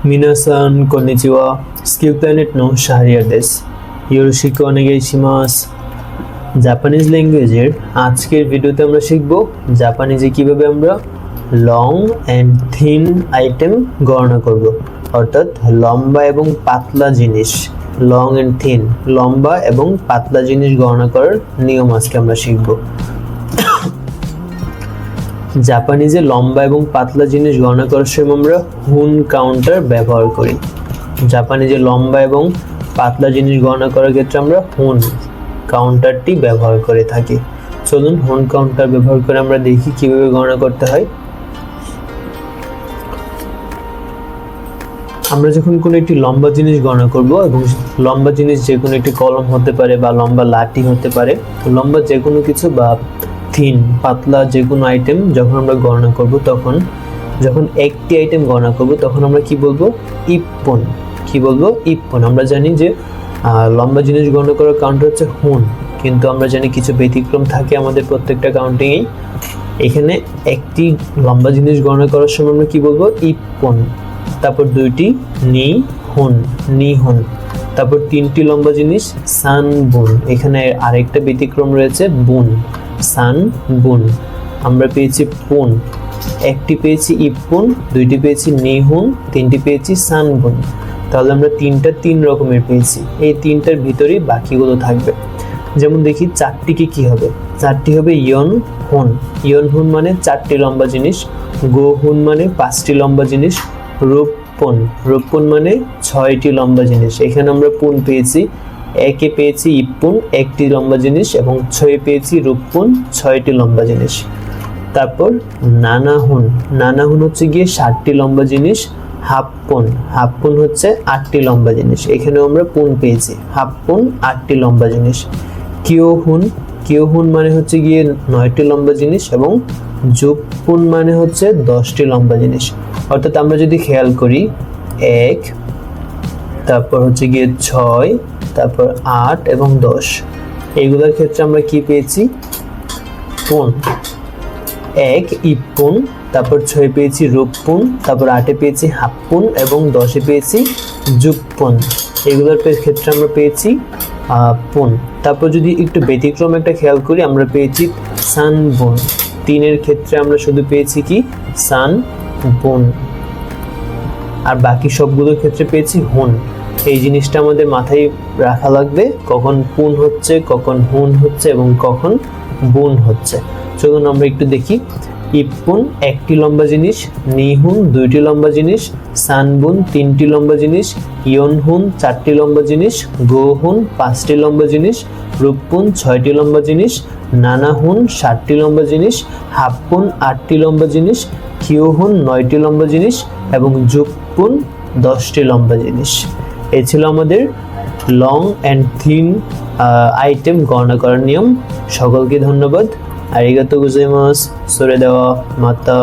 Minasan konnichiwa. Skill Planet no Shahriar desu. Yoroshiku onegaishimasu. Japanese ল্যাঙ্গুয়েজের আজকের ভিডিওতে আমরা শিখব জাপানিজে কিভাবে আমরা লং অ্যান্ড থিন আইটেম গণনা করব, অর্থাৎ লম্বা এবং পাতলা জিনিস। লং অ্যান্ড থিন, লম্বা এবং পাতলা জিনিস গণনা করার নিয়ম আজকে আমরা শিখব। জাপানিজে লম্বা এবং পাতলা জিনিস গণনা করার সময় আমরা হুন কাউন্টার ব্যবহার করি। জাপানিজে লম্বা এবং পাতলা জিনিস গণনা করার ক্ষেত্রে আমরা হুন কাউন্টারটি ব্যবহার করে থাকি। চলুন হুন কাউন্টার ব্যবহার করে আমরা দেখি কিভাবে গণনা করতে হয়। আমরা যখন কোনো একটি লম্বা জিনিস গণনা করব, এবং লম্বা জিনিস যে কোনো একটি কলম হতে পারে বা লম্বা লাঠি হতে পারে, লম্বা যে কোনো কিছু বা থিন পাতলা যে কোনো আইটেম যখন আমরা গণনা করব, তখন যখন একটি আইটেম গণনা করব তখন আমরা কি বলবো? ইপ্পন। কি বলবো? ইপ্পন। আমরা জানি যে লম্বা জিনিস গণনা করার কাউন্টার হচ্ছে হুন, কিন্তু আমরা জানি কিছু ব্যতিক্রম থাকে আমাদের প্রত্যেকটা কাউন্টিংয়েই। এখানে একটি লম্বা জিনিস গণনা করার সময় আমরা কি বলবো? ইপ্পন। তারপর দুইটি নি হুন, নি হুন। তারপর তিনটি লম্বা জিনিস সান বুন। এখানে আরেকটা ব্যতিক্রম রয়েছে, বুন, সান বুন। আমরা পেয়েছি পুন, একটি পেয়েছি ইপ্পুন, দুইটি পেয়েছি নিহুন, তিনটি পেয়েছি সান বুন। তাহলে আমরা তিন রকমের পেয়েছি। এই তিনটার ভিতরেই বাকিগুলো থাকবে। যেমন দেখি চারটিকে কি হবে? চারটি হবে ইয়ন হুন। ইয়ন হুন মানে চারটি লম্বা জিনিস। গো হুন মানে পাঁচটি লম্বা জিনিস। রূপপুন, রূপপুন মানে ছয়টি লম্বা জিনিস। এখানে আমরা পুন পেয়েছি, একে পেয়েছি ইপ্পুন একটি লম্বা জিনিস, এবং ছয় পেয়েছি রূপপুন ছয়টি লম্বা জিনিস। তারপর নানাহুন, নানাহুন হচ্ছে গিয়ে 60টি লম্বা জিনিস। হাপ্পুন, হাপ্পুন হচ্ছে 8টি লম্বা জিনিস। এখানেও আমরা পুন পেয়েছি, হাপ্পুন 8টি লম্বা জিনিস। কিয়োহুন, কিয়োহুন মানে হচ্ছে গিয়ে 9টি লম্বা জিনিস, এবং জুপপুন মানে হচ্ছে 10টি লম্বা জিনিস। অর্থাৎ আমরা যদি খেয়াল করি 1, তারপর হচ্ছে গিয়ে 6, তারপর 8 এবং 10, এইগুলোর ক্ষেত্রে আমরা কি পেয়েছি? পুন। 1 ইপ্পুন, তারপর 6 পেয়েছি রূপপুন, তারপর 8 পেয়েছি হাপ্পুন, এবং 10 পেয়েছি জুপ্পুন। এগুলোর ক্ষেত্রে আমরা পেয়েছি পুন। তারপর যদি একটু ব্যতিক্রম একটা খেয়াল করি, আমরা পেয়েছি সান বুন। 3-এর ক্ষেত্রে আমরা শুধু পেয়েছি কি? সান বুন। আর বাকি সবগুলোর ক্ষেত্রে পেয়েছি হুন। এই জিনিসটা আমাদের মাথায় রাখা লাগবে, কখন পুন হচ্ছে, কখন হুন হচ্ছে, এবং কখন বুন হচ্ছে। চলুন আমরা একটু দেখি। ইপ্পুন একটি লম্বা জিনিস, নিহুন দুইটি লম্বা জিনিস, সানবুন 3টি লম্বা জিনিস, ইয়নহুন 4টি লম্বা জিনিস, গোহুন 5টি লম্বা জিনিস, রূপপুন 6টি লম্বা জিনিস, নানাহুন 60টি লম্বা জিনিস, হাপ্পুন 8টি লম্বা জিনিস, কিয়োহুন 9টি লম্বা জিনিস, এবং জুপ্পুন 10টি লম্বা জিনিস। এই ছিল আমাদের লং অ্যান্ড থিন আইটেম গণনা করার নিয়ম। সকলকে ধন্যবাদ। আরিগাতো গোজাইমাসু। সরে দেওয়া মাতা।